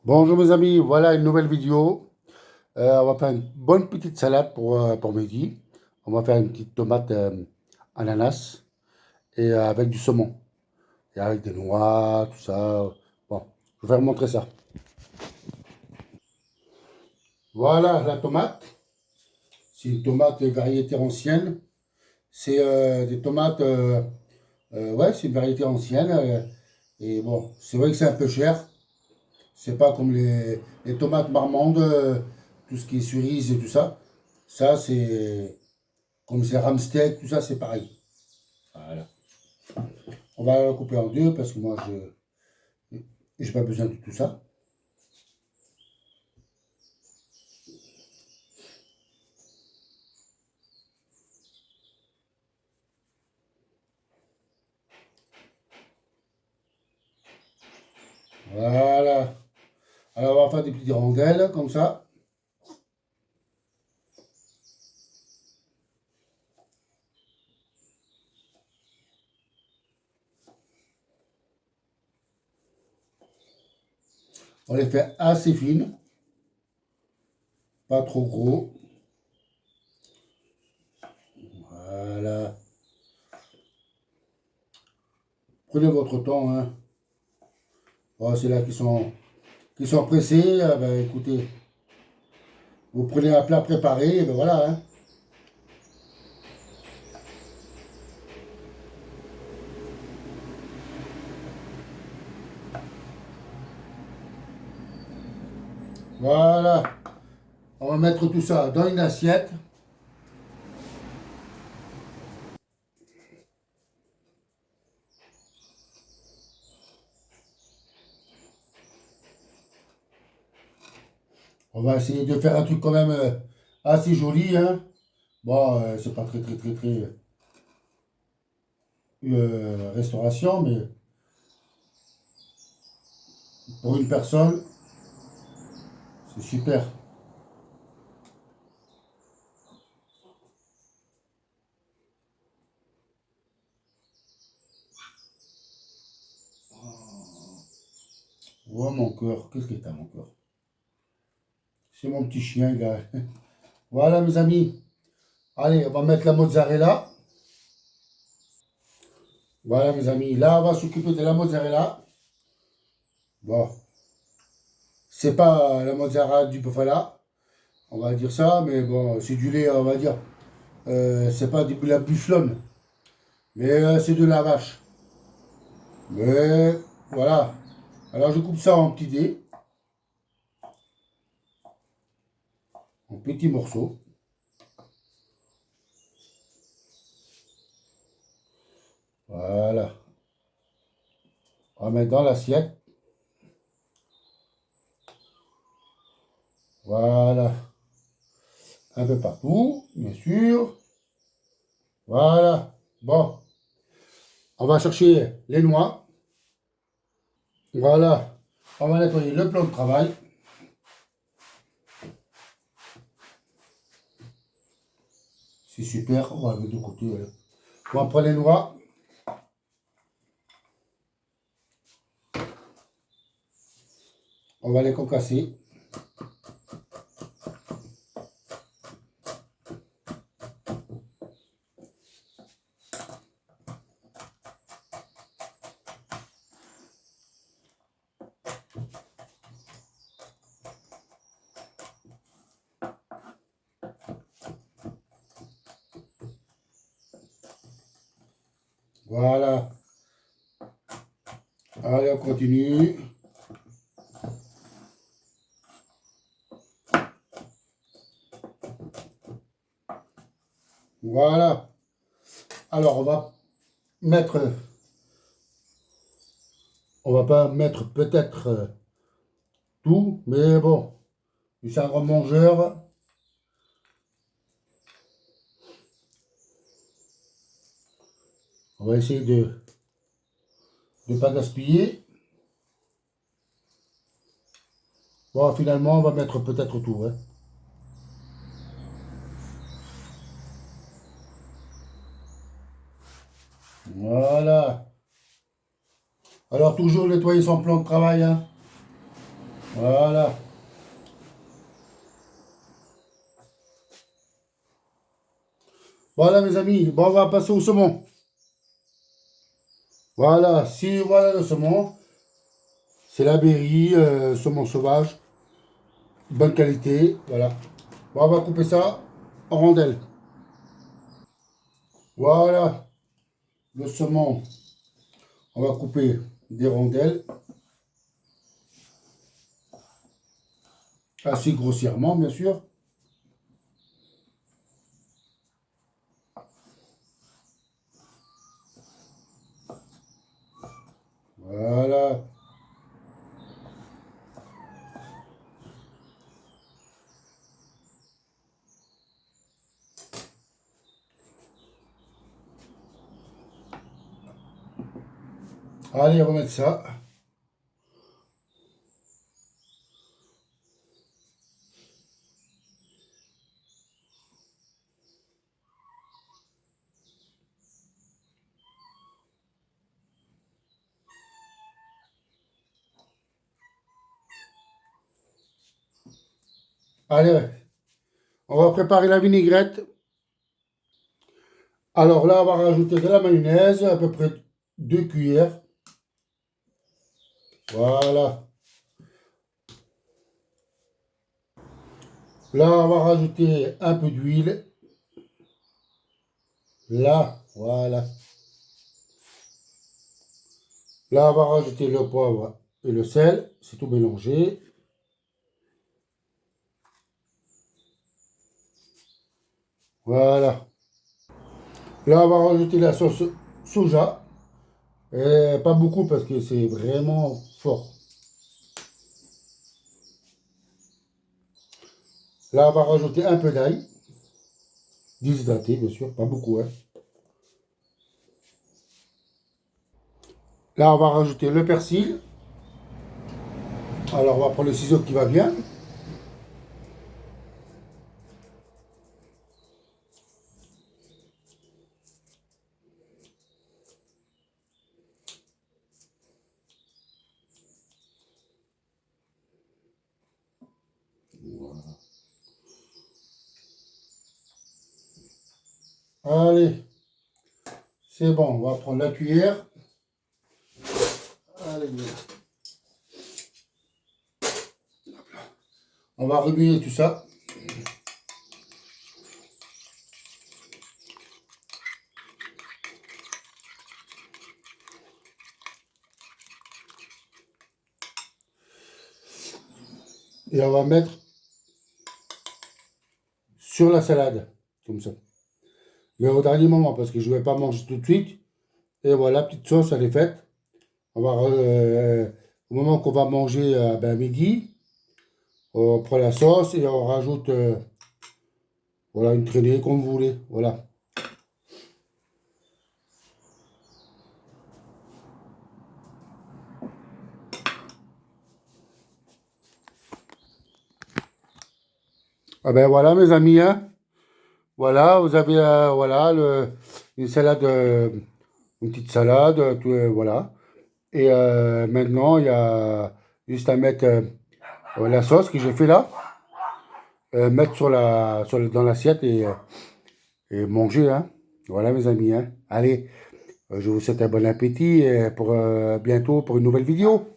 Bonjour mes amis, voilà une nouvelle vidéo. On va faire une bonne petite salade pour midi. On va faire une petite tomate ananas et avec du saumon. Et avec des noix, tout ça. Bon, je vais vous montrer ça. Voilà la tomate. C'est une tomate de variété ancienne. C'est des tomates, ouais, c'est une variété ancienne. Et bon, c'est vrai que c'est un peu cher. C'est pas comme les tomates marmandes, tout ce qui est cerise et tout ça. Ça, c'est comme c'est Ramsteak, tout ça, c'est pareil. Voilà. On va la couper en deux parce que moi, je n'ai pas besoin de tout ça. Voilà. Alors, on va faire des petites rondelles comme ça. On les fait assez fines, pas trop gros. Voilà. Prenez votre temps, hein. Bon, c'est là qui sont pressés. Ben, écoutez, vous prenez un plat préparé, et ben voilà, hein. Voilà. On va mettre tout ça dans une assiette. On va essayer de faire un truc quand même assez joli, hein. Bon, c'est pas très restauration, mais pour une personne, c'est super. Oh mon cœur, qu'est-ce que t'as mon cœur? C'est mon petit chien, gars. Voilà mes amis. Allez, on va mettre la mozzarella. Voilà mes amis. Là, on va s'occuper de la mozzarella. Bon, c'est pas la mozzarella du bufala, on va dire ça, mais bon, c'est du lait, on va dire. C'est pas de la bufflonne, mais c'est de la vache. Mais voilà. Alors je coupe ça en petits dés, en petits morceaux. Voilà. On va mettre dans l'assiette. Voilà. Un peu partout, bien sûr. Voilà. Bon, on va chercher les noix. Voilà. On va nettoyer le plan de travail. C'est super. On va le mettre de côté. Voilà. On va prendre les noix. On va les concasser. Voilà. Allez, on continue. Voilà. Alors, mettre, on va pas mettre peut-être tout, mais bon, c'est un grand mangeur. On va essayer de ne pas gaspiller. Bon, finalement, on va mettre peut-être tout, hein. Voilà. Alors, toujours nettoyer son plan de travail, hein. Voilà. Voilà mes amis, bon on va passer au saumon. Voilà, si voilà le saumon, c'est la berry, saumon sauvage, bonne qualité, voilà. Bon, on va couper ça en rondelles. Voilà, le saumon, on va couper des rondelles, assez grossièrement bien sûr. Voilà. Allez, on va mettre ça. Allez, on va préparer la vinaigrette. Alors là, on va rajouter de la mayonnaise, à peu près 2 cuillères. Voilà. Là, on va rajouter un peu d'huile. Là, voilà. Là, on va rajouter le poivre et le sel. C'est tout mélangé. Voilà. Là, on va rajouter la sauce soja. Et pas beaucoup parce que c'est vraiment fort. Là, on va rajouter un peu d'ail. Déshydraté, bien sûr. Pas beaucoup, hein. Là, on va rajouter le persil. Alors, on va prendre le ciseau qui va bien. Allez, c'est bon. On va prendre la cuillère. Allez, on va remuer tout ça. Et on va mettre sur la salade, comme ça. Mais au dernier moment, parce que je ne vais pas manger tout de suite. Et voilà, petite sauce, elle est faite. On va, au moment qu'on va manger à midi, on prend la sauce et on rajoute voilà, une traînée comme vous voulez. Voilà. Ah ben voilà mes amis, hein. Voilà, vous avez voilà, une salade, une petite salade, tout, voilà. Et maintenant, il y a juste à mettre la sauce que j'ai fait là, mettre dans l'assiette et manger, hein. Voilà mes amis, hein. Allez, je vous souhaite un bon appétit et pour bientôt pour une nouvelle vidéo.